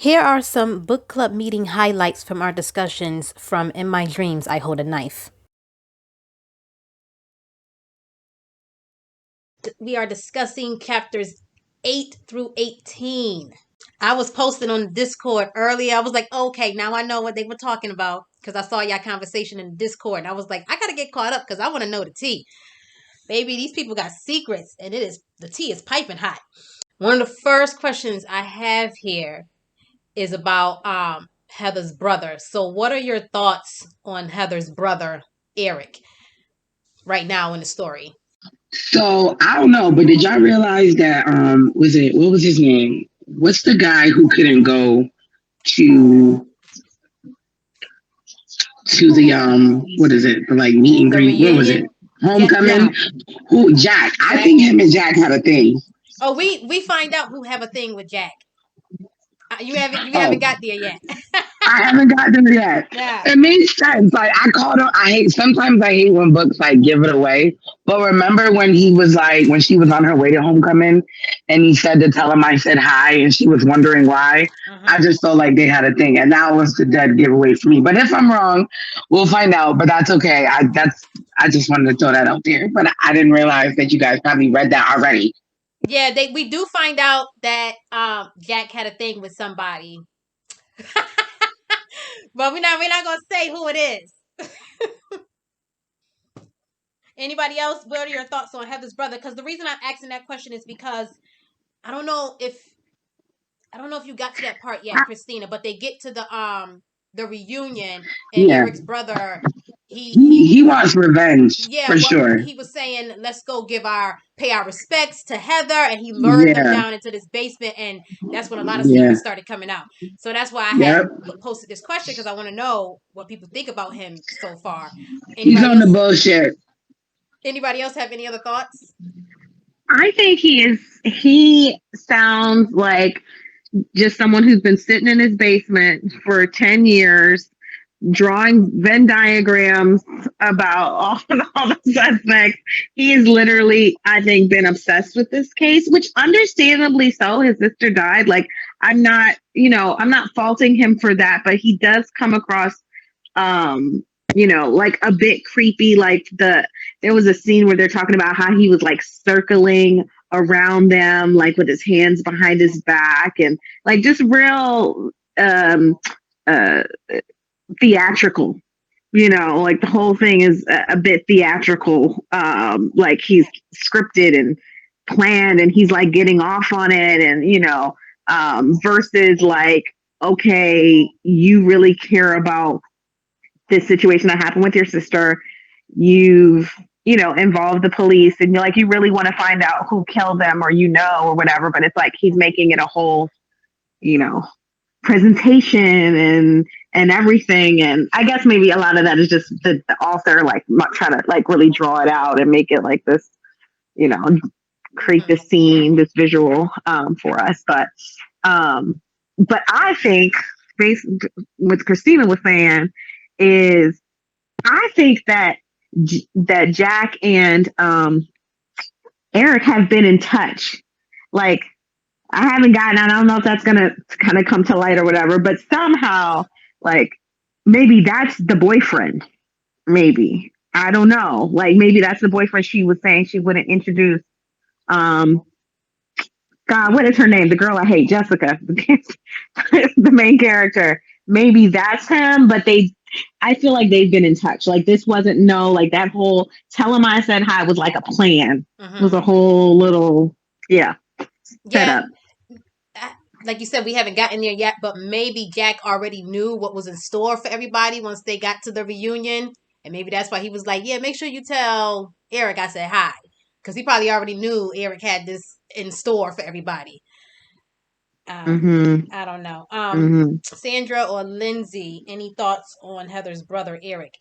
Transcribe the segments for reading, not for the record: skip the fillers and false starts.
Here are some book club meeting highlights from our discussions from In My Dreams, I Hold a Knife. We are discussing chapters 8 through 18. I was posting on Discord earlier. I was like, okay, now I know what they were talking about because I saw y'all conversation in Discord. And I was like, I got to get caught up because I want to know the tea. Baby, these people got secrets and the tea is piping hot. One of the first questions I have here is about Heather's brother. So what are your thoughts on Heather's brother, Eric, right now in the story? So I don't know, but did y'all realize that was it what was his name? What's the guy who couldn't go to the what is it? The like meet and The greet. What was it? reunion? Homecoming? Jack. Who Jack. I Jack. think him and Jack had a thing. Oh, we find out who have a thing with Jack. You haven't Oh, got there yet. I haven't gotten there yet. Yeah. It makes sense. Like I called him. Sometimes I hate when books like give it away. But remember when he was like when she was on her way to homecoming, and he said to tell him I said hi, and she was wondering why. I just felt like they had a thing, and that was the dead giveaway for me. But if I'm wrong, we'll find out. But that's okay. I just wanted to throw that out there. But I didn't realize that you guys probably read that already. Yeah, we do find out that Jack had a thing with somebody. But we're not gonna say who it is. Anybody else? What are your thoughts on Heather's brother? Because the reason I'm asking that question is because I don't know if I don't know if you got to that part yet, Christina, but they get to the reunion and Yeah, Eric's brother he wants revenge yeah, for what sure. he was saying, let's go pay our respects to Heather, and he lured them Yeah, down into this basement, and that's when a lot of yeah, secrets started coming out. So that's why I had yep. posted this question because I want to know what people think about him so far. He's Anybody on the else? bullshit. Anybody else have any other thoughts? I think he sounds like just someone who's been sitting in his basement for 10 years drawing Venn diagrams about all the suspects. He's literally, I think, been obsessed with this case, which understandably so. His sister died. Like, I'm not faulting him for that, but he does come across, like a bit creepy. There was a scene where they're talking about how he was like circling around them, like with his hands behind his back and like just real, uh, theatrical. Like the whole thing is a bit theatrical. Like he's scripted and planned, and he's like getting off on it, and versus like, okay, you really care about this situation that happened with your sister. You've involved the police, and you really want to find out who killed them, or whatever. But it's like he's making it a whole, you know, presentation and everything. And I guess maybe a lot of that is just the author like trying to like really draw it out and make it like this, you know, create this scene, this visual for us. But I think based what Christina was saying is I think that Jack and Eric have been in touch. Like I haven't gotten, I don't know if that's gonna kind of come to light or whatever, but somehow, like, maybe that's the boyfriend. Maybe. I don't know. Like, maybe that's the boyfriend she was saying she wouldn't introduce. Um, God, what is her name? The girl I hate, Jessica, the main character. Maybe that's him, but I feel like they've been in touch. Like, this wasn't like that whole tell him I said hi was like a plan. It was a whole little, yeah, Yeah, setup. like you said, we haven't gotten there yet, but maybe Jack already knew what was in store for everybody once they got to the reunion. And maybe that's why he was like, yeah, make sure you tell Eric I said hi. Because he probably already knew Eric had this in store for everybody. Mm-hmm. I don't know. Mm-hmm. Sandra or Lindsay, any thoughts on Heather's brother, Eric?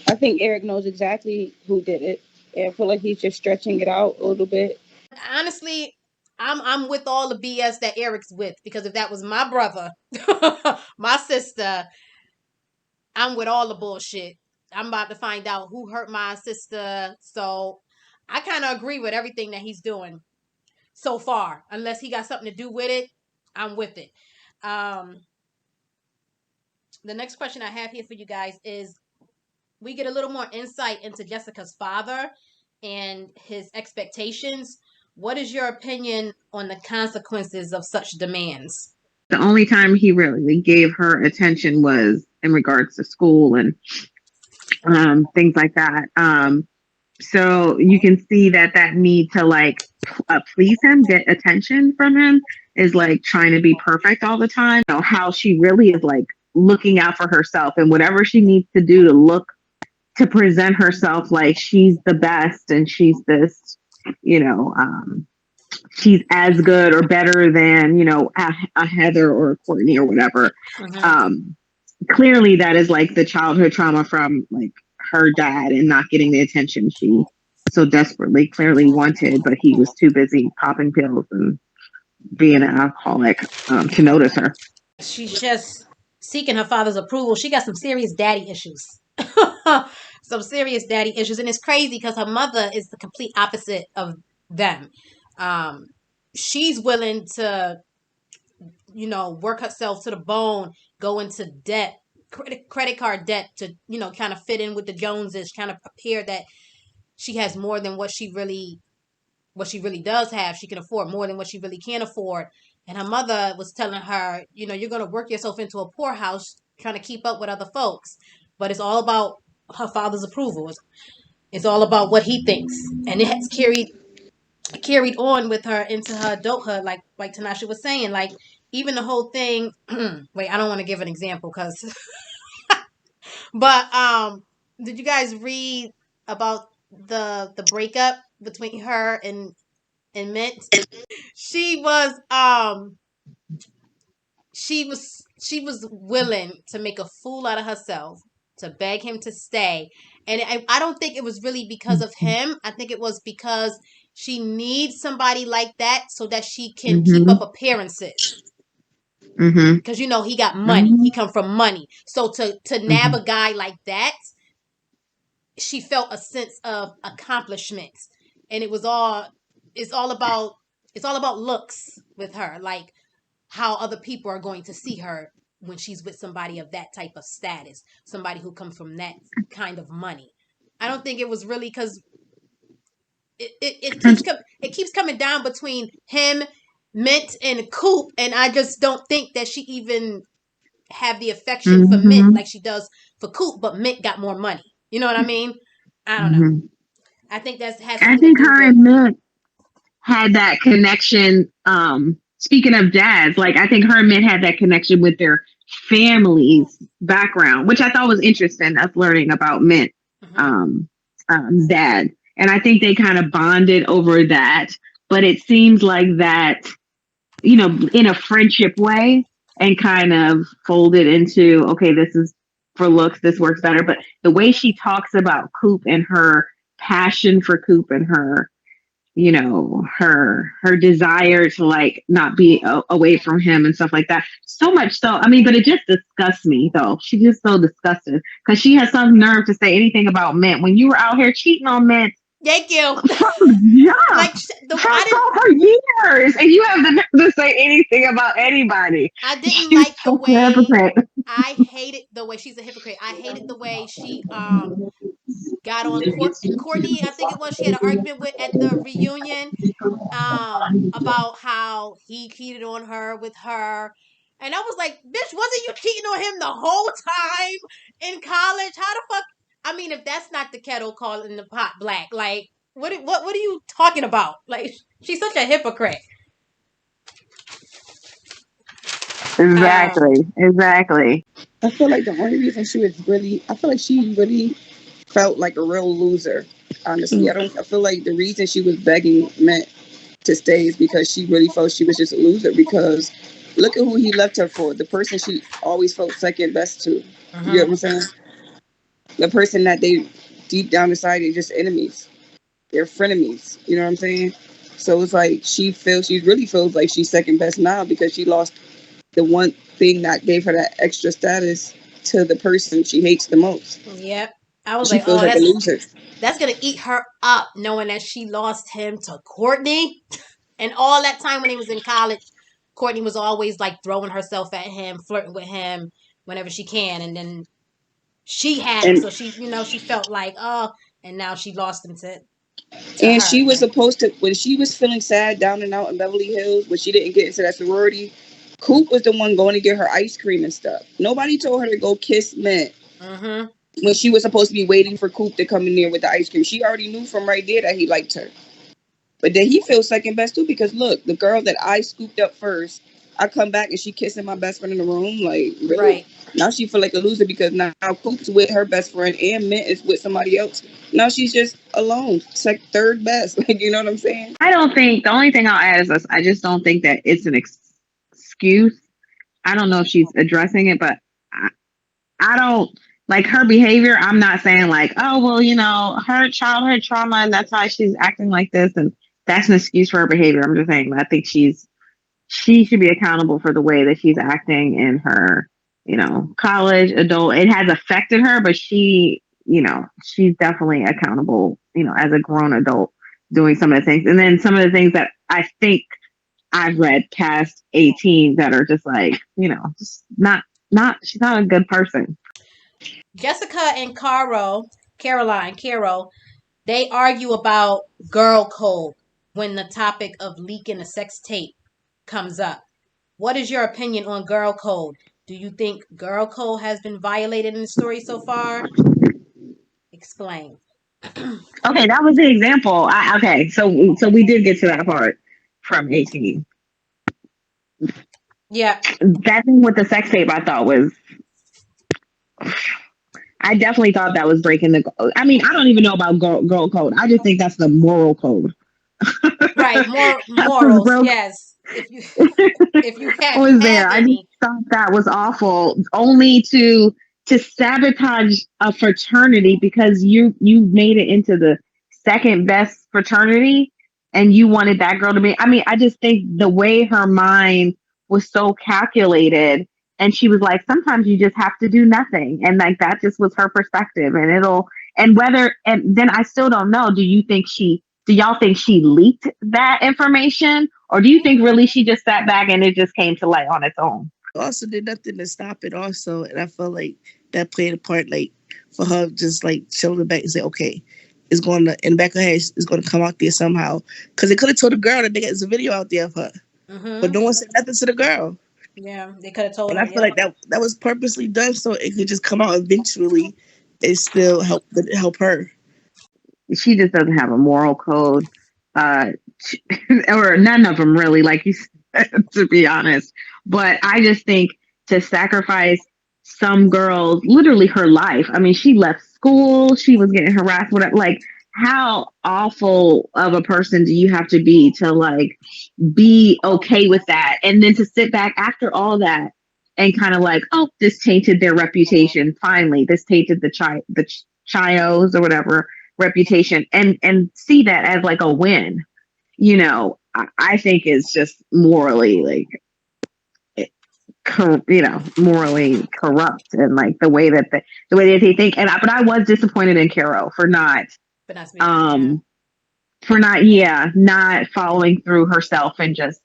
I think Eric knows exactly who did it. And I feel like he's just stretching it out a little bit. Honestly, I'm with all the BS that Eric's with because if that was my brother, my sister, I'm with all the bullshit. I'm about to find out who hurt my sister. So I kind of agree with everything that he's doing so far, unless he got something to do with it. I'm with it. Um, the next question I have here for you guys is, we get a little more insight into Jessica's father and his expectations. What is your opinion on the consequences of such demands? The only time he really gave her attention was in regards to school and things like that. So you can see that that need to like please him, get attention from him, is like trying to be perfect all the time. You know, how she really is like looking out for herself and whatever she needs to do to look to present herself like she's the best and she's this, you know, she's as good or better than, you know, a Heather or a Courtney or whatever. Um, Clearly that is like the childhood trauma from like her dad and not getting the attention she so desperately clearly wanted, but he was too busy popping pills and being an alcoholic to notice her. She's just seeking her father's approval. She got some serious daddy issues. Some serious daddy issues. And it's crazy because her mother is the complete opposite of them. Um, she's willing to, you know, work herself to the bone, go into debt, credit card debt to, you know, kind of fit in with the Joneses, kind of appear that she has more than what she really does have. She can afford more than what she really can afford. And her mother was telling her, you know, you're going to work yourself into a poorhouse trying to keep up with other folks. But it's all about her father's approval. It's all about what he thinks. And it has carried on with her into her adulthood, like Tanasha was saying. Like, even the whole thing, wait, I don't want to give an example because, but did you guys read about the breakup between her and Mint? She was she was willing to make a fool out of herself to beg him to stay. And I don't think it was really because of him. I think it was because she needs somebody like that so that she can keep up Mm-hmm. appearances. Mm-hmm. Because, you know, he got money. Mm-hmm. He come from money. So to nab a guy like that, she felt a sense of accomplishment. And it's all about looks with her. Like, how other people are going to see her when she's with somebody of that type of status, somebody who comes from that kind of money. I don't think it was really because it keeps coming down between him, Mint, and Coop, and I just don't think that she even have the affection for Mint Mm-hmm. like she does for Coop, but Mint got more money. You know what I mean? I don't know. Mm-hmm. I think that has I something to think do her with. and Mint had that connection. Speaking of dads, like I think her and Mint had that connection with their family's background, which I thought was interesting. Us learning about Mint, Mhm. um, dad, and I think they kind of bonded over that. But it seems like that, you know, in a friendship way, and kind of folded into okay, this is for looks, this works better. But the way she talks about Coop and her passion for Coop and her, you know, her desire to like not be away from him and stuff like that, so much so, I mean, but it just disgusts me though. She's just so disgusted because she has some nerve to say anything about Mint when you were out here cheating on Mint Thank you. from jump Like, from for years, and you have the nerve to say anything about anybody. I didn't She's like the such a way hypocrite. I hated the way she's a hypocrite. I hated the way she got on Courtney. I think it was, she had an argument with at the reunion about how he cheated on her with her. And I was like, bitch, wasn't you cheating on him the whole time in college? How the fuck? I mean, if that's not the kettle calling the pot black, like, what are you talking about? Like, she's such a hypocrite. Um, Exactly. I feel like the only reason I feel like she really felt like a real loser. Honestly, I feel like the reason she was begging Matt to stay is because she really felt she was just a loser. Because look at who he left her for. The person she always felt second best to. You get what I'm saying? The person that they deep down inside are just enemies. They're frenemies. You know what I'm saying? So it's like she really feels like she's second best now because she lost the one thing that gave her that extra status to the person she hates the most. yep. I was She like, feels oh, like a loser. that's gonna eat her up, knowing that she lost him to Courtney, and all that time when he was in college, Courtney was always like throwing herself at him, flirting with him whenever she can, and then she had him, And so she, she felt like, oh, and now she lost him to and her. she was supposed to, when she was feeling sad down and out in Beverly Hills, when she didn't get into that sorority, Coop was the one going to get her ice cream and stuff. Nobody told her to go kiss Mint Mm-hmm. when she was supposed to be waiting for Coop to come in there with the ice cream. She already knew from right there that he liked her. But then he feels second best too, because look, the girl that I scooped up first, I come back and she kissing my best friend in the room. Like, really? Right. Now she feel like a loser because now Coop's with her best friend and Mint is with somebody else. Now she's just alone. It's like third best. Like, you know what I'm saying? I don't think, the only thing I'll add is this, I just don't think that it's an excuse. I don't know if she's addressing it, but I don't like her behavior. I'm not saying like, oh, well, her childhood trauma and that's why she's acting like this. And that's an excuse for her behavior. I'm just saying, I think she should be accountable for the way that she's acting in her, college, adult. It has affected her, but she's definitely accountable, as a grown adult doing some of the things. And then some of the things that I think I've read past 18 that are just like, just she's not a good person. Jessica and Caro, they argue about girl code when the topic of leaking a sex tape comes up. What is your opinion on girl code? Do you think girl code has been violated in the story so far? Explain. Okay, that was the example. So we did get to that part from 18. Yeah. That thing with the sex tape, I thought was. I definitely thought that was breaking the. I mean, I don't even know about girl code. I just think that's the moral code. Right, morals. Yes. If you was there, I just thought that was awful. Only to sabotage a fraternity because you made it into the second best fraternity and you wanted that girl to be. I mean, I just think the way her mind was so calculated, and she was like, sometimes you just have to do nothing, and like that just was her perspective, and then I still don't know. Do y'all think she leaked that information, or do you think really she just sat back and it just came to light on its own? Also did nothing to stop it also, and I felt like that played a part, like for her just like showing it back and say, okay, it's going to, in the back of her head, it's going to come out there somehow, because they could have told the girl that there's a video out there of her, but no one said nothing to the girl. Yeah, they could have told her. And I feel like that was purposely done so it could just come out eventually and still help her. She just doesn't have a moral code, or none of them really, like you said, to be honest. But I just think to sacrifice some girls, literally her life. I mean, she left school, she was getting harassed, whatever. Like, how awful of a person do you have to be to like be okay with that, and then to sit back after all that and kind of like, oh, this tainted their reputation. Finally, this tainted the Chios or whatever reputation, and see that as like a win. I think is just morally like, morally corrupt, and like the way that they think. But I was disappointed in Caro for not not following through herself and just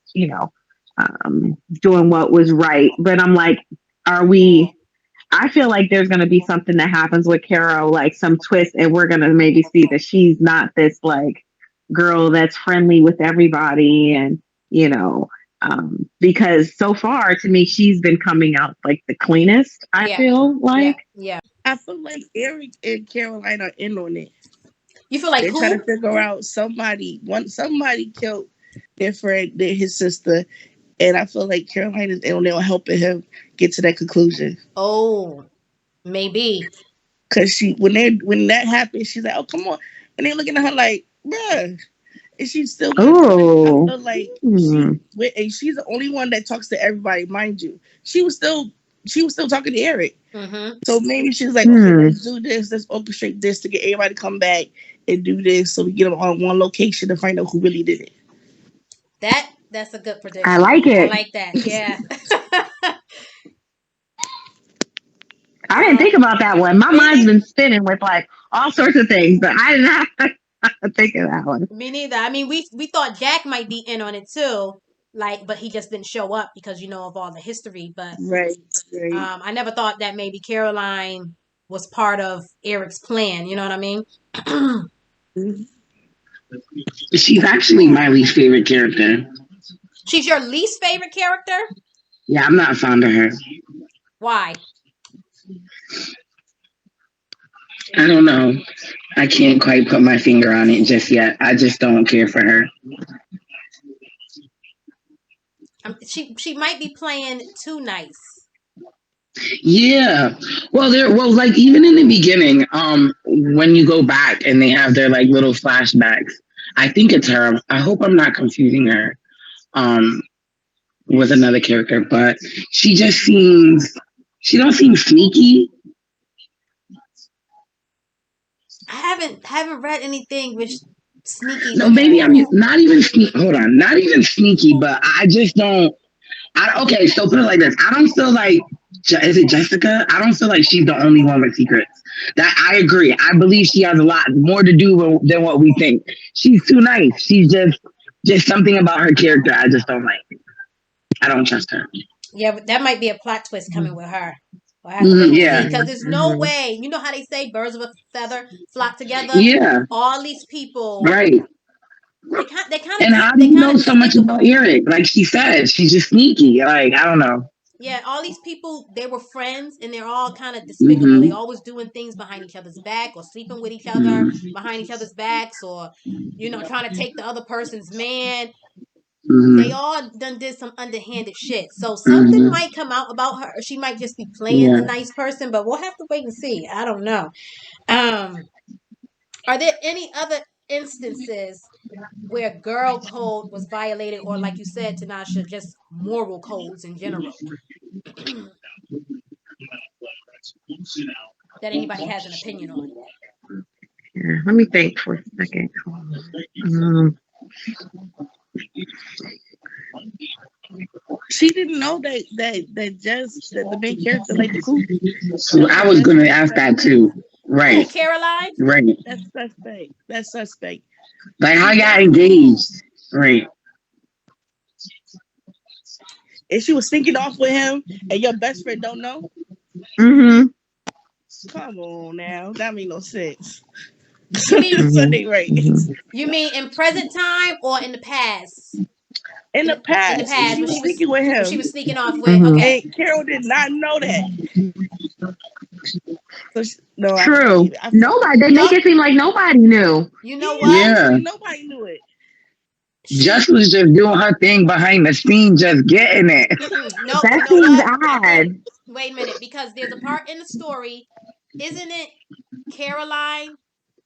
doing what was right. But I'm like, I feel like there's going to be something that happens with Caro, like some twist, and we're going to maybe see that she's not this like girl that's friendly with everybody, and because so far to me she's been coming out like the cleanest. I feel like. Yeah. I feel like Eric and Caroline are in on it. You feel like they're trying to figure out somebody killed their friend, his sister, and I feel like Caroline is in on it, helping him get to that conclusion. Oh, maybe. Because when that happens, she's like, "Oh, come on," and they're looking at her like, "Bruh," and she's still. Oh, I feel like she's the only one that talks to everybody. Mind you, she was still talking to Eric. Mm-hmm. So maybe she's like, okay, let's do this. Let's orchestrate this to get everybody to come back and do this, so we get them on one location to find out who really did it. That's a good prediction. I like it. I like that. Yeah. I didn't think about that one. My mind's been spinning with like all sorts of things, but I didn't have to think of that one. Me neither. I mean, we thought Jack might be in on it too. but he just didn't show up because of all the history. But Right. I never thought that maybe Caroline was part of Eric's plan. You know what I mean? She's actually my least favorite character. She's your least favorite character? Yeah, I'm not fond of her. Why? I don't know. I can't quite put my finger on it just yet. I just don't care for her. She might be playing too nice. Yeah. Well, like even in the beginning, when you go back and they have their like little flashbacks, I think it's her. I hope I'm not confusing her with another character, but she don't seem sneaky. I haven't read anything with sneaky. No, maybe I'm not even sneaky. Hold on, not even sneaky, but I just don't. Okay, so put it like this: I don't feel like is it Jessica? I don't feel like she's the only one with secrets. That I agree. I believe she has a lot more to do than what we think. She's too nice. She's just something about her character I just don't like. I don't trust her. Yeah, but that might be a plot twist coming with her. Yeah, because there's no way. You know how they say birds of a feather flock together. Yeah, all these people, right. They kind of. And how do you know so much about Eric? Like she said, she's just sneaky. Like I don't know. Yeah, all these people, they were friends, and they're all kind of despicable. Mm-hmm. They always doing things behind each other's back, or sleeping with each other behind each other's backs, or trying to take the other person's man. Mm-hmm. They all did some underhanded shit. So something might come out about her. She might just be playing a nice person, but we'll have to wait and see. I don't know. Are there any other instances where girl code was violated, or like you said, Tanasha, just moral codes in general? That anybody has an opinion on? Yeah, let me think for a second. She didn't know that the main character like the coop. So I was going to ask that too. Right. Caroline? Right. That's suspect. Like how y'all engaged. Right. And she was sneaking off with him, and your best friend don't know? Mm-hmm. Come on now. That make no sense. You mean, Sunday, right? You mean in present time or in the past? In the past. In the past, she was sneaking with him. She was sneaking off with. Okay. And Carol did not know that. So true. Nobody. They make it seem like nobody knew. You know what? Yeah. Nobody knew it. Jess was just doing her thing behind the scene, just getting it. No, that seems odd. Wait a minute, because there's a part in the story, isn't it, Caroline,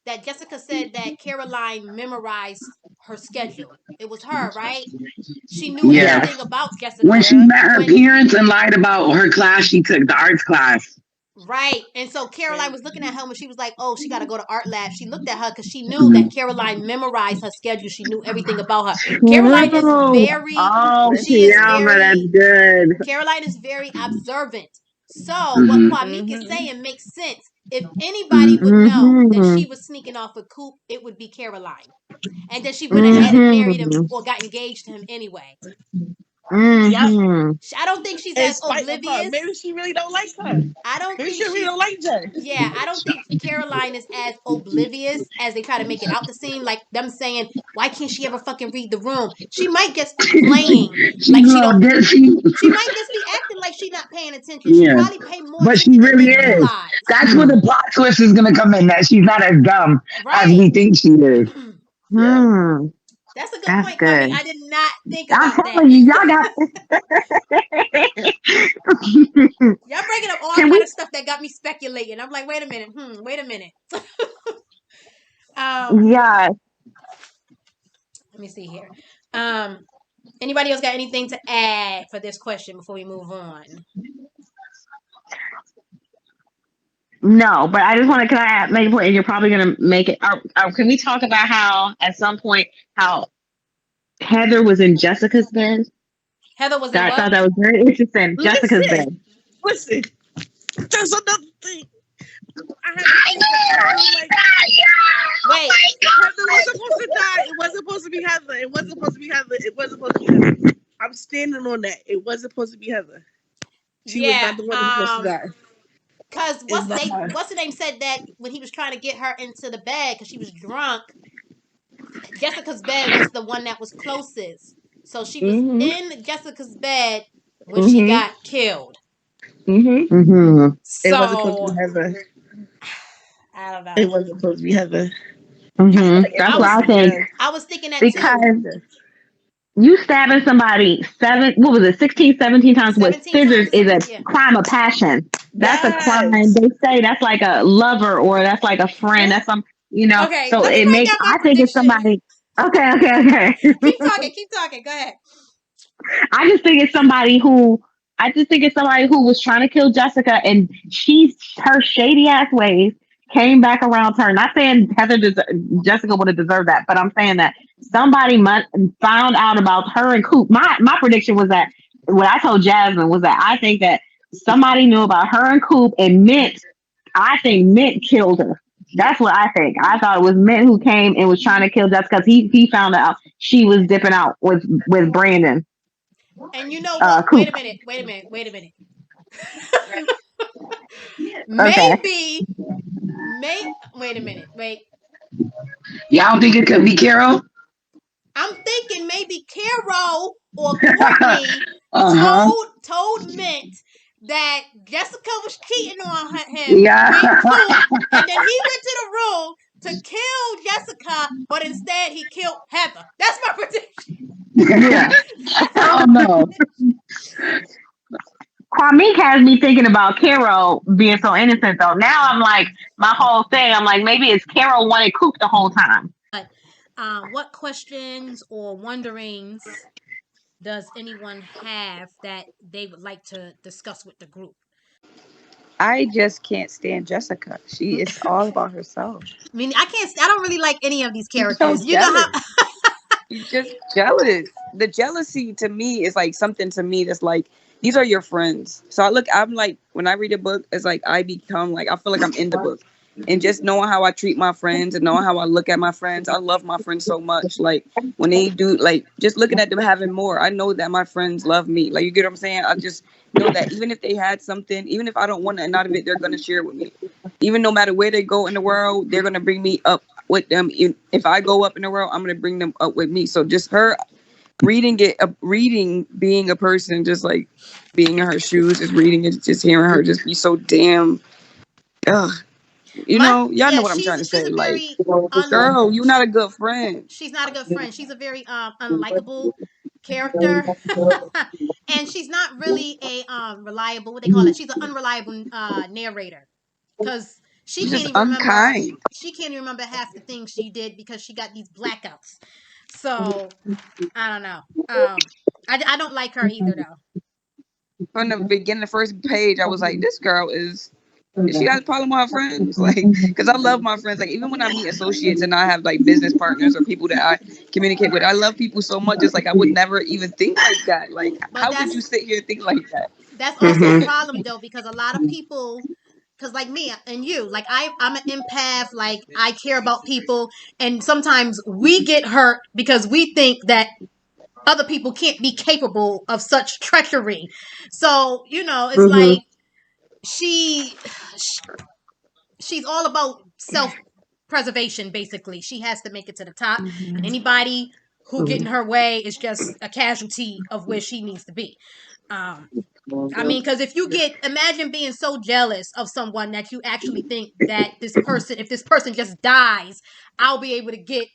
that Jessica said that Caroline memorized her schedule. It was her, right? She knew everything about Jessica. When she met her parents and lied about her class she took, the arts class. Right. And so Caroline was looking at her when she was like, oh, she got to go to art lab. She looked at her because she knew that Caroline memorized her schedule. She knew everything about her. Caroline is very... that's good. Caroline is very observant. So what Kwame is saying makes sense. If anybody would know that she was sneaking off with Coop, it would be Caroline. And then she would have had married him or got engaged to him anyway. I don't think she's as oblivious. Maybe she really don't like her. I don't think she really don't like her. Yeah, I don't think Caroline is as oblivious as they try to make it out to seem. Like them saying, "Why can't she ever fucking read the room?" She might just be playing like she don't. She might just be acting like she's not paying attention. She probably pay more. But she really is. That's where the plot twist is gonna come in. That she's not as dumb as we think she is. That's a good point, Chloe. I did not think about that. Y'all got y'all bringing up all kind of stuff that got me speculating. I'm like, wait a minute. Wait a minute. Yeah. Let me see here. Anybody else got anything to add for this question before we move on? No, but I just want to, can I make a point? And you're probably going to make it. Can we talk about how, at some point, how Heather was in Jessica's bed? Heather was in I what? thought that was very interesting. Jessica's bed. Listen, there's another thing. Wait. Heather was supposed to die. It wasn't supposed to be Heather. It wasn't supposed to be Heather. I'm standing on that. It wasn't supposed to be Heather. She was Yeah. not the one that was supposed to die. Cause It's not her. what's the name said that when he was trying to get her into the bed because she was drunk, Jessica's bed was the one that was closest. So she was in Jessica's bed when she got killed. It wasn't supposed to be So Heather. I don't know. It wasn't supposed to be Heather. That's what I think. I was thinking that Because too. you stabbing somebody 16, 17 times with 17 scissors times? is a Yeah. crime of passion. That's a crime. Yes. They say that's like a lover or that's like a friend. That's some, Okay, so let me it write makes, down my I think it's prediction. somebody. Okay. Keep talking. Go ahead. I just think it's somebody who was trying to kill Jessica, and her shady ass ways came back around to her. Not saying Jessica would have deserved that, but I'm saying that somebody found out about her and Coop. My prediction was that what I told Jasmine was that I think that somebody knew about her and Coop, and I think Mint killed her. That's what I think. I thought it was Mint who came and was trying to kill Jessica because he found out she was dipping out with Brandon. And you know what? Coop. Wait a minute. Okay. Wait a minute. Wait. Y'all don't think it could be Carol? I'm thinking maybe Carol or Courtney told Mint that Jessica was cheating on him Yeah. with Coop, and then he went to the room to kill Jessica, but instead he killed Heather. That's my prediction. Yeah. Oh no. Kwame has me thinking about Carol being so innocent though. Now I'm like, my whole thing, I'm like, maybe it's Carol wanted Coop the whole time. But what questions or wonderings does anyone have that they would like to discuss with the group? I just can't stand Jessica. She is all about herself. I mean, I don't really like any of these She's so characters. You know jealous. how She's just jealous. The jealousy to me is like something to me that's like these are your friends. So I'm like when I read a book, it's like I become like I feel like I'm in the book. And just knowing how I treat my friends and knowing how I look at my friends, I love my friends so much. Like when they do, like just looking at them having more, I know that my friends love me. Like you get what I'm saying? I just know that even if they had something, even if I don't want none of it, they're gonna share with me. Even no matter where they go in the world, they're gonna bring me up with them. If I go up in the world, I'm gonna bring them up with me. So just her reading being a person, just like being in her shoes, just reading it, just hearing her just be so damn. Ugh. Y'all know what I'm trying to say. Like, girl, you're not a good friend. She's not a good friend. She's a very unlikable character. And she's not really a reliable, what they call it. She's an unreliable narrator. Because she's just unkind. She can't even remember half the things she did because she got these blackouts. So I don't know. I don't like her either though. From the beginning, the first page, I was like, this girl is she got a problem with her friends? Like, because I love my friends. Like, even when I meet associates and I have like business partners or people that I communicate with, I love people so much. It's like I would never even think like that. Like, how could you sit here and think like that? That's also a problem though, because a lot of people, because like me and you, like I'm an empath. Like I care about people, and sometimes we get hurt because we think that other people can't be capable of such treachery. So it's like she's all about self-preservation. Basically, she has to make it to the top, and anybody who get in her way is just a casualty of where she needs to be. I mean, because if imagine being so jealous of someone that you actually think that if this person just dies, I'll be able to get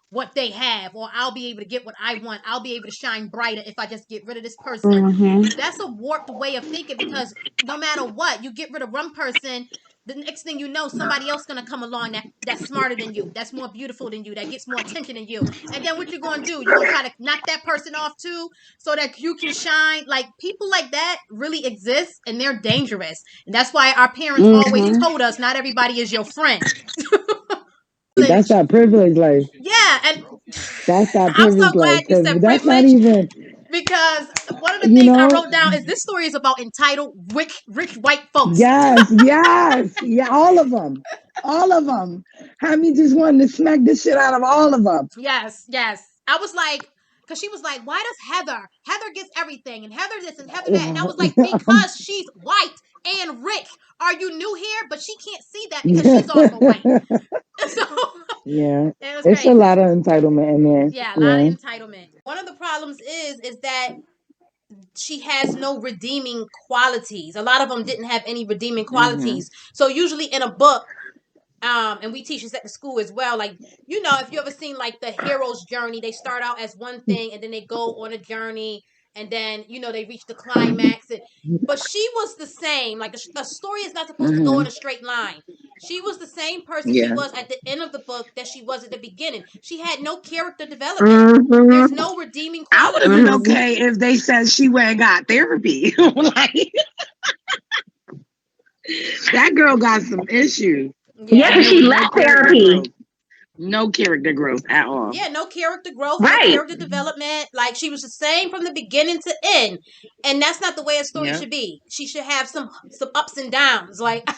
what they have, or I'll be able to get what I want. I'll be able to shine brighter if I just get rid of this person. That's a warped way of thinking, because no matter what, you get rid of one person, the next thing you know, somebody else gonna come along that's smarter than you, that's more beautiful than you, that gets more attention than you. And then what you gonna do? You're gonna try to knock that person off too, so that you can shine. Like, people like that really exist, and they're dangerous. And that's why our parents always told us not everybody is your friend. That's that privilege life. Yeah, and that's that I'm so privilege glad life. you said That's privilege, not even, because one of the things I wrote down is this story is about entitled rich white folks. Yes, yeah, all of them. Have me just wanting to smack the shit out of all of them. Yes. I was like, Because she was like, why does Heather gets everything and Heather this and Heather that? And I was like, because she's white and rich. Are you new here? But she can't see that because she's also white. So yeah, it was it's crazy. a lot of entitlement in there. Yeah, a lot of entitlement. One of the problems is that she has no redeeming qualities. A lot of them didn't have any redeeming qualities. So usually in a book, and we teach this at the school as well. Like, you know, if you ever seen like the hero's journey, they start out as one thing and then they go on a journey and then, you know, they reach the climax. But she was the same. Like the story is not supposed to go in a straight line. She was the same person she was at the end of the book that she was at the beginning. She had no character development. There's no redeeming I would have qualities. been okay if they said she went and got therapy. Like, that girl got some issues. Yeah, because she left therapy. No character growth at all. Yeah, no character growth, Right. no character development. Like, she was the same from the beginning to end. And that's not the way a story should be. She should have some ups and downs. Like,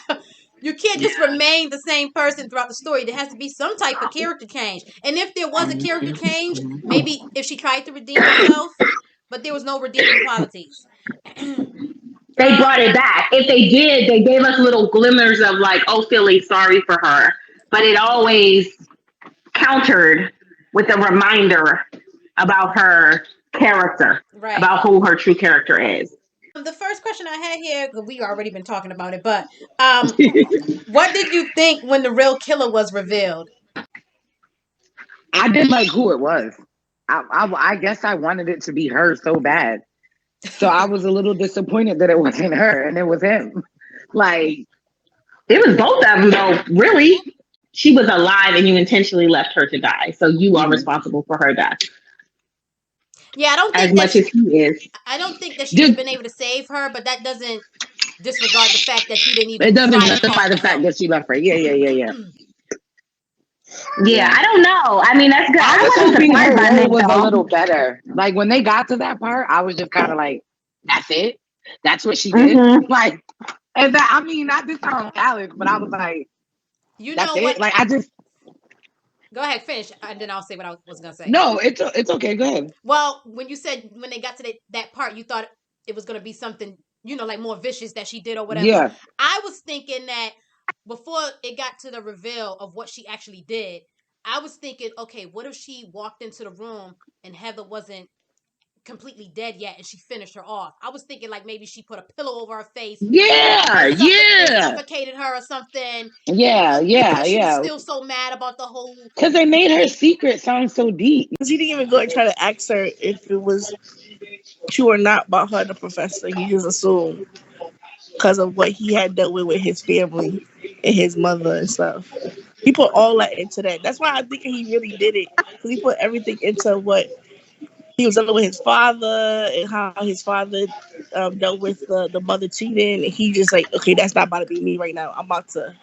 you can't just remain the same person throughout the story. There has to be some type of character change. And if there was a character change, maybe if she tried to redeem herself, but there was no redeeming qualities. They brought it back. If they did, they gave us little glimmers of like, oh, feeling sorry for her. But it always countered with a reminder about her character, about who her true character is. The first question I had here, we already been talking about it, but what did you think when the real killer was revealed? I didn't like who it was. I guess I wanted it to be her so bad. So I was a little disappointed that it wasn't her and it was him. Like, it was both of them though, really. She was alive and you intentionally left her to die. So you are responsible for her death. Yeah, I don't think as much as he is. I don't think that she would have been able to save her, but that doesn't disregard the fact that you didn't even. It doesn't justify the fact that she left her. Yeah. Yeah, I don't know. I mean, that's good. I was hoping her role was a little better. Like, when they got to that part, I was just kind of like, that's it? That's what she did? Like, and that, I mean, not this time Alex, but I was like, you that's know it? what? Like, I just... Go ahead, finish, and then I'll say what I was going to say. No, it's okay. Go ahead. Well, when you said when they got to that part, you thought it was going to be something, you know, like more vicious that she did or whatever. Yeah. I was thinking that before it got to the reveal of what she actually did, I was thinking, okay, what if she walked into the room and Heather wasn't completely dead yet and she finished her off? I was thinking like maybe she put a pillow over her face. Yeah. Suffocated her or something. Yeah. She was still so mad about the whole... Because they made her secret sound so deep. He didn't even go and try to ask her if it was true or not about her and the professor. He just assumed because of what he had dealt with his family and his mother and stuff. He put all that into that. That's why I think he really did it. Because he put everything into what he was dealing with his father and how his father dealt with the mother cheating. And he just like, okay, that's not about to be me right now. I'm about to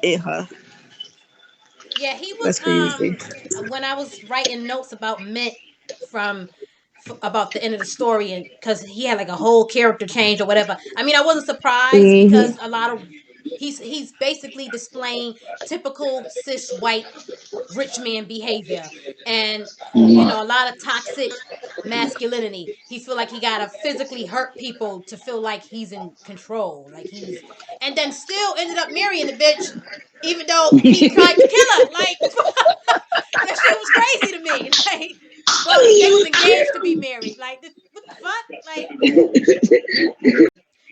end her. Yeah, he was. When I was writing notes about Mint about the end of the story, and because he had like a whole character change or whatever. I mean, I wasn't surprised because a lot of he's basically displaying typical cis white rich man behavior, and you know, a lot of toxic masculinity. He feel like he gotta physically hurt people to feel like he's in control, and then still ended up marrying the bitch, even though he tried to kill her. Like, that shit was crazy to me. Like, well, they was engaged to be married. Like, what the fuck? Like,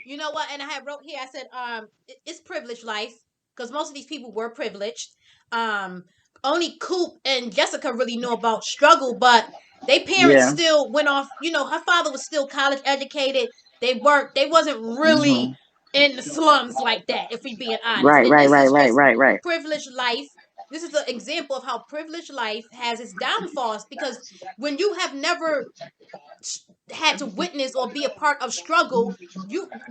you know what? And I had wrote here, I said, it's privileged life, because most of these people were privileged. Only Coop and Jessica really knew about struggle, but their parents still went off. You know, her father was still college educated. They wasn't really in the slums like that, if we being honest. Right. Privileged life. This is an example of how privileged life has its downfalls, because when you have never had to witness or be a part of struggle,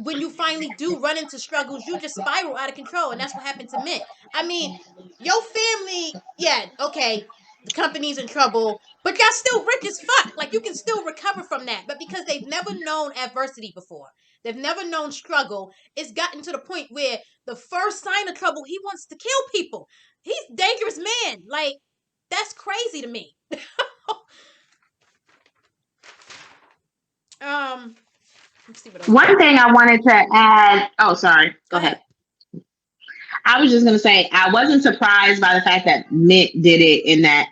when you finally do run into struggles, you just spiral out of control, and that's what happened to Mint. I mean, your family, yeah, okay, the company's in trouble, but y'all still rich as fuck. Like, you can still recover from that. But because they've never known adversity before, they've never known struggle, it's gotten to the point where the first sign of trouble, he wants to kill people. He's a dangerous man. Like, that's crazy to me. Let's see what else. One thing I wanted to add. Oh, sorry. Go ahead. I was just gonna say I wasn't surprised by the fact that Mick did it in that.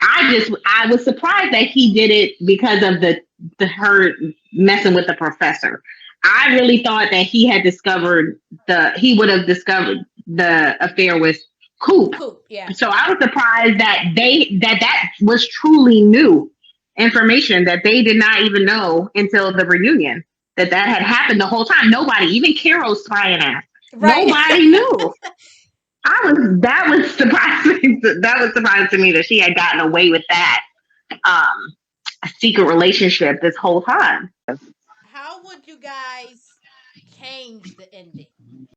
I was surprised that he did it because of the her messing with the professor. I really thought that he would have discovered the affair with Coop. Yeah. So I was surprised that that was truly new information that they did not even know until the reunion that had happened the whole time. Nobody, even Carol's spying ass. Right. Nobody knew. That was surprising. That was surprising to me that she had gotten away with that secret relationship this whole time. How would you guys change the ending?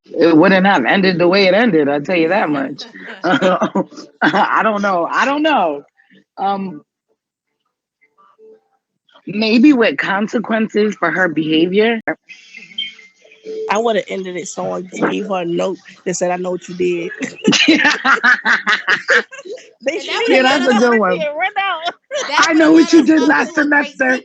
It wouldn't have ended the way it ended. I'll tell you that much. I don't know. Maybe with consequences for her behavior. I would have ended it. Someone gave her a note that said, "I know what you did." That's a good one. I know what you did last semester.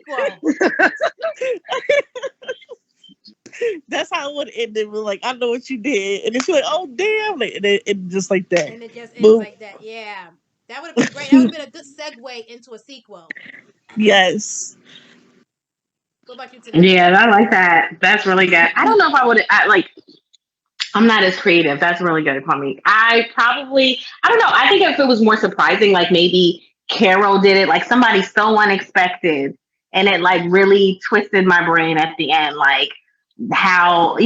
That's how it would end. It was like, "I know what you did," and then she's like, "Oh damn!" Like, and it just like that. And it just ends like that. Yeah, that would have been great. That would have been a good segue into a sequel. Yes. What about you, Tanisha? Yeah, I like that. That's really good. I don't know if I would like. I'm not as creative. That's really good for me. I don't know. I think if it was more surprising, like maybe Carol did it, like somebody so unexpected, and it like really twisted my brain at the end, like how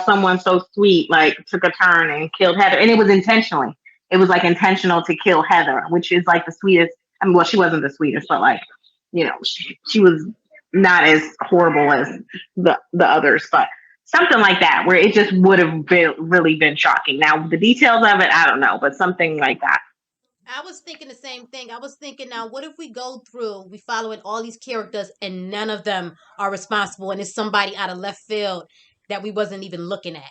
someone so sweet like took a turn and killed Heather, and it was intentionally. It was like intentional to kill Heather, which is like the sweetest. I mean, well, she wasn't the sweetest, but like she was not as horrible as the others, but something like that, where it just would have really been shocking. Now, the details of it, I don't know, but something like that. I was thinking the same thing. I was thinking, now, what if we go through, we following all these characters and none of them are responsible, and it's somebody out of left field that we wasn't even looking at.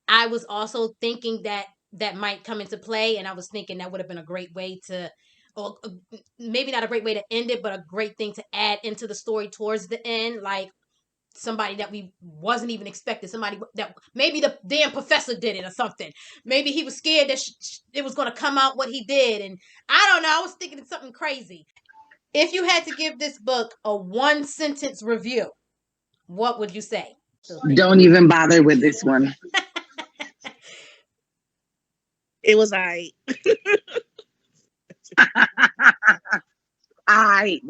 I was also thinking that might come into play, and I was thinking that would have been a great way to, or maybe not a great way to end it, but a great thing to add into the story towards the end, like somebody that we wasn't even expecting, somebody that maybe the damn professor did it or something. Maybe he was scared that it was going to come out what he did, and I don't know. I was thinking of something crazy. If you had to give this book a 1-sentence review, what would you say? Don't even bother with this one. It was I.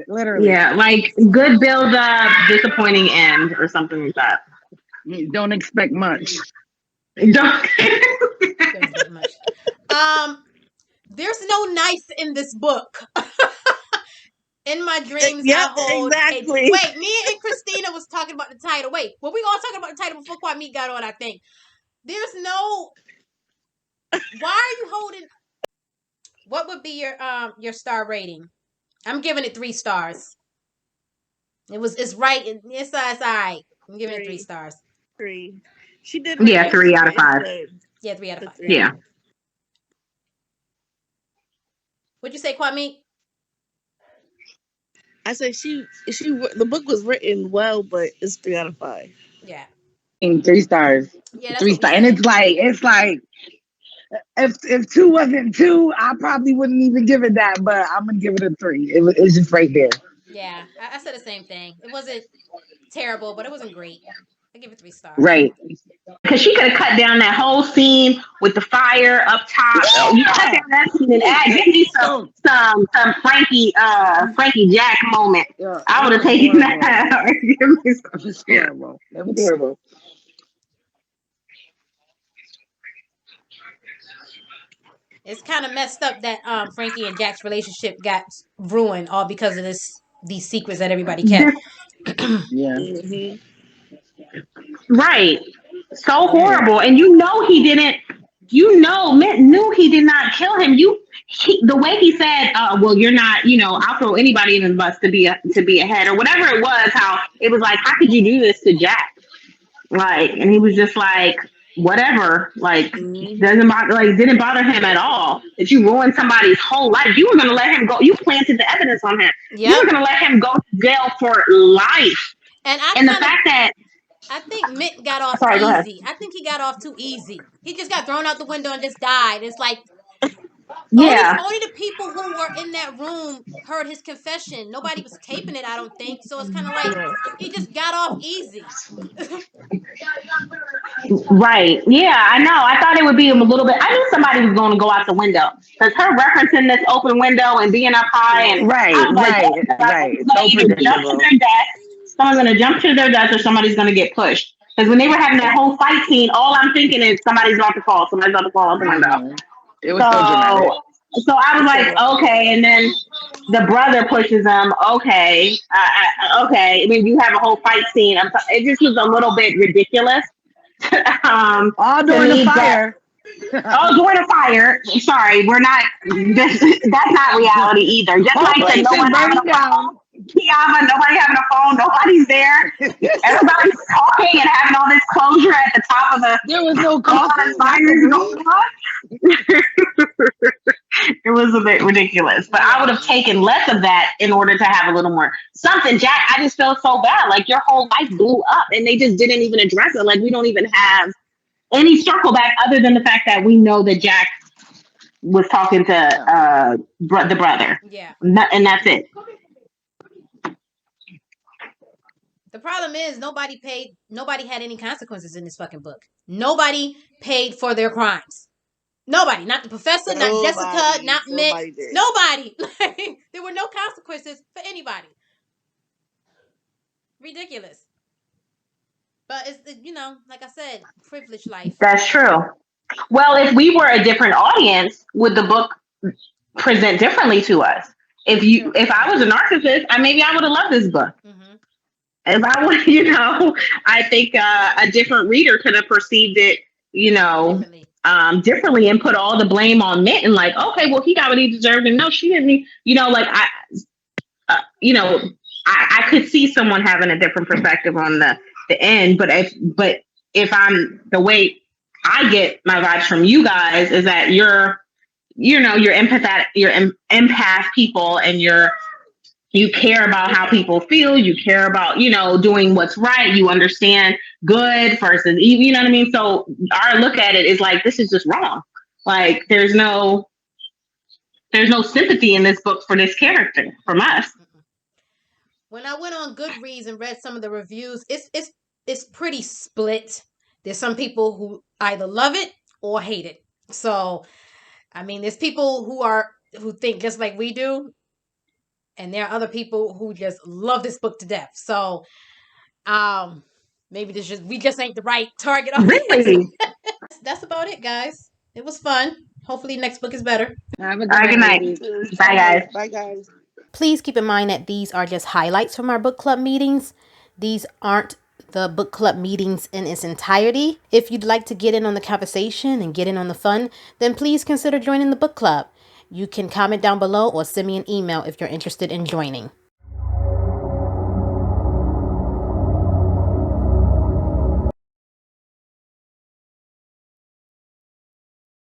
Literally. Yeah, like good build up, disappointing end, or something like that. Don't expect much. Don't expect much. There's no nice in this book. In my dreams, I hold exactly. Wait, me and Christina was talking about the title. Wait, well, we all talking about the title before Kwame got on, I think. There's no. Why are you holding? What would be your star rating? I'm giving it 3 stars. It's right. It's all right. I'm giving it 3 stars. 3. She did. 3 out of 5. Yeah, 3 out of 5. Yeah. What'd you say, Kwame? I said the book was written well, but it's 3 out of 5. Yeah. 3 stars. Yeah, 3 stars. And it's like if 2 wasn't 2, I probably wouldn't even give it that, but I'm gonna give it a 3. It's just right there. Yeah, I said the same thing. It wasn't terrible, but it wasn't great. I give it 3 stars. Right. Because she could have cut down that whole scene with the fire up top. Yeah. You cut down that scene and give me some Frankie Jack moment. Yeah, I would have taken that. It was terrible. It was terrible. It's kind of messed up that Frankie and Jack's relationship got ruined all because of these secrets that everybody kept. Yeah. Mm-hmm. Right. So horrible. And he didn't. Mitt knew he did not kill him. The way he said, well, you're not, I'll throw anybody in the bus to be ahead or whatever it was, how it was like, how could you do this to Jack? Like, and he was just like, whatever, like, didn't bother him at all. That you ruined somebody's whole life. You were going to let him go. You planted the evidence on him. Yep. You were going to let him go to jail for life. And And the fact that I think Mick got off sorry, go ahead. easy. I think he got off too easy. He just got thrown out the window and just died. It's like Yeah. only the people who were in that room heard his confession. Nobody was taping it, I don't think. So it's kind of like he just got off easy. Right. Yeah, I know. I thought it would be a little bit. I knew somebody was going to go out the window because her referencing this open window and being up high, and Right, I was like, right. someone's So going to either jump to predictable. their death, someone's going to jump to their death, or somebody's going to get pushed. Because when they were having that whole fight scene, all I'm thinking is somebody's about to fall. Somebody's about to fall out the window. Mhm. It was so dramatic. So I was like, okay, and then the brother pushes him. Okay, okay. I mean, you have a whole fight scene. It just was a little bit ridiculous. All during the fire. During the fire. Sorry, we're not. That's not reality either. Just like the no one having a phone. Kiava, nobody having a phone. Nobody's there. Everybody's talking and having all this closure at the top of the. There was no coffee. It was a bit ridiculous, but I would have taken less of that in order to have a little more something. Jack, I just felt so bad. Like your whole life blew up and they just didn't even address it. Like we don't even have any circle back other than the fact that we know that Jack was talking to the brother. Yeah. And that's it. The problem is nobody had any consequences in this fucking book. Nobody paid for their crimes. Nobody. Not the professor, not Jessica, not Mick. Nobody. There were no consequences for anybody. Ridiculous. But it's, like I said, privileged life. That's true. Well, if we were a different audience, would the book present differently to us? If I was a narcissist, maybe I would have loved this book. Mm-hmm. If I would, I think a different reader could have perceived it, differently and put all the blame on Mitt and like, okay, well, he got what he deserved, and no, she didn't. I could see someone having a different perspective on the end, but if I'm the way I get my vibes from you guys is that you're empathetic, you're empath people, and you care about how people feel. You care about, doing what's right. You understand good versus evil. You know what I mean? So our look at it is like, this is just wrong. Like there's no sympathy in this book for this character from us. When I went on Goodreads and read some of the reviews, it's pretty split. There's some people who either love it or hate it. So, there's people who think just like we do. And there are other people who just love this book to death. So, maybe we just ain't the right target audience. Really? That's about it, guys. It was fun. Hopefully, next book is better. Have a good night. Bye, guys. Bye, guys. Please keep in mind that these are just highlights from our book club meetings. These aren't the book club meetings in its entirety. If you'd like to get in on the conversation and get in on the fun, then please consider joining the book club. You can comment down below or send me an email if you're interested in joining.